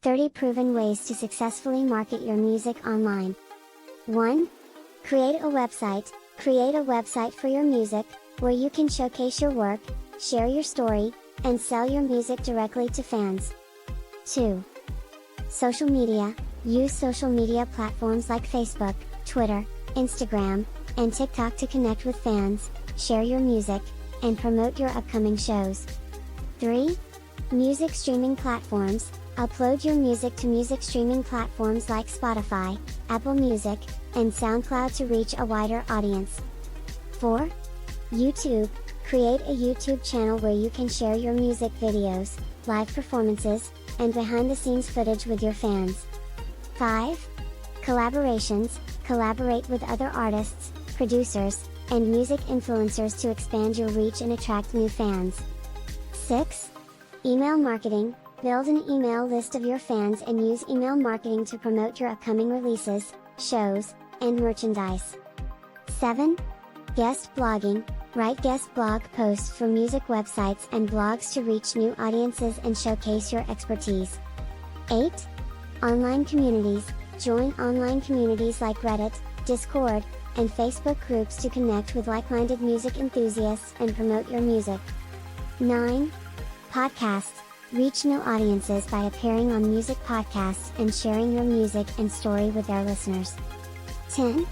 30 proven ways to successfully market your music online. 1. Create a website. Create a website for your music, where you can showcase your work, share your story, and sell your music directly to fans. 2. Social media. Use social media platforms like Facebook, Twitter, Instagram, and TikTok to connect with fans, share your music, and promote your upcoming shows. 3. Music streaming platforms. Upload your music to music streaming platforms like Spotify, Apple Music, and SoundCloud to reach a wider audience. 4. YouTube. Create a YouTube channel where you can share your music videos, live performances, and behind-the-scenes footage with your fans. 5. Collaborations. Collaborate with other artists, producers, and music influencers to expand your reach and attract new fans. 6. Email marketing. Build an email list of your fans and use email marketing to promote your upcoming releases, shows, and merchandise. 7. Guest blogging. Write guest blog posts for music websites and blogs to reach new audiences and showcase your expertise. 8. Online communities. Join online communities like Reddit, Discord, and Facebook groups to connect with like-minded music enthusiasts and promote your music. 9. Podcasts. Reach new audiences by appearing on music podcasts and sharing your music and story with their listeners. 10.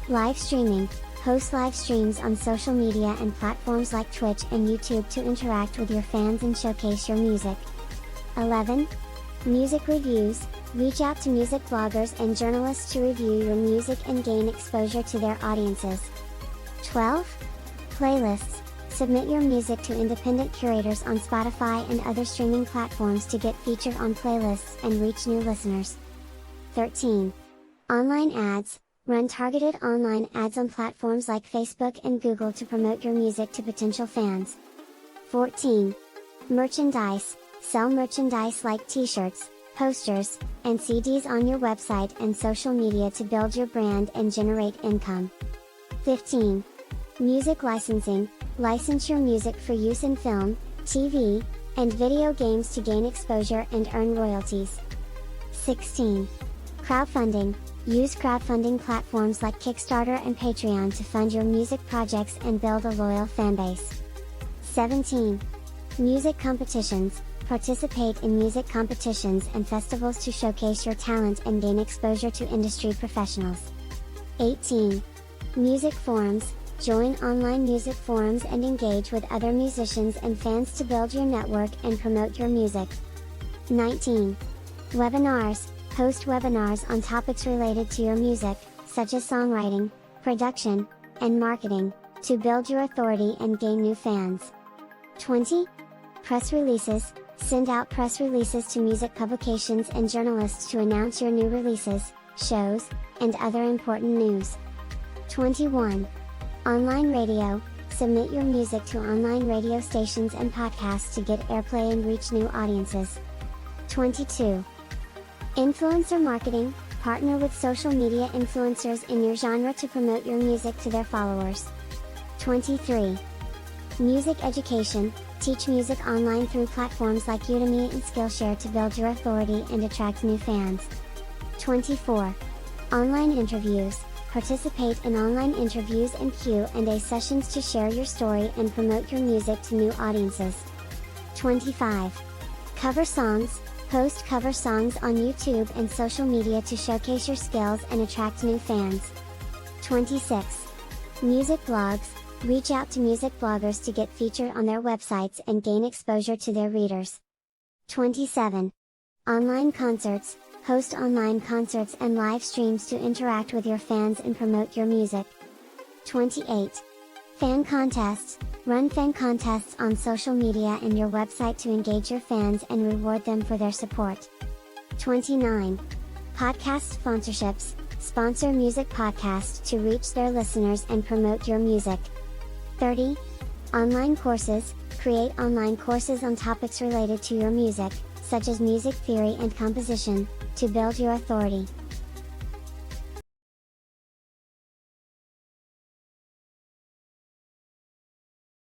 Live streaming. Host live streams on social media and platforms like Twitch and YouTube to interact with your fans and showcase your music. 11. Music reviews. Reach out to music bloggers and journalists to review your music and gain exposure to their audiences. 12. Playlists. Submit your music to independent curators on Spotify and other streaming platforms to get featured on playlists and reach new listeners. 13. Online ads. Run targeted online ads on platforms like Facebook and Google to promote your music to potential fans. 14. Merchandise. Sell merchandise like t-shirts, posters, and CDs on your website and social media to build your brand and generate income. 15. Music licensing. License your music for use in film, TV, and video games to gain exposure and earn royalties. 16. Crowdfunding. Use crowdfunding platforms like Kickstarter and Patreon to fund your music projects and build a loyal fanbase. 17. Music competitions. Participate in music competitions and festivals to showcase your talent and gain exposure to industry professionals. 18. Music forums. Join online music forums and engage with other musicians and fans to build your network and promote your music. 19. Webinars. Host webinars on topics related to your music, such as songwriting, production, and marketing, to build your authority and gain new fans. 20. Press releases. Send out press releases to music publications and journalists to announce your new releases, shows, and other important news. 21. Online radio. Submit your music to online radio stations and podcasts to get airplay and reach new audiences. 22. Influencer marketing. Partner with social media influencers in your genre to promote your music to their followers. 23. Music education. Teach music online through platforms like Udemy and Skillshare to build your authority and attract new fans. 24. Online interviews. Participate in online interviews and Q&A sessions to share your story and promote your music to new audiences. 25. Cover songs. Post cover songs on YouTube and social media to showcase your skills and attract new fans. 26. Music blogs. Reach out to music bloggers to get featured on their websites and gain exposure to their readers. 27. Online concerts. Host online concerts and live streams to interact with your fans and promote your music. 28. Fan contests. Run fan contests on social media and your website to engage your fans and reward them for their support. 29. Podcast sponsorships. Sponsor music podcasts to reach their listeners and promote your music. 30. Online courses. Create online courses on topics related to your music, such as music theory and composition, to build your authority.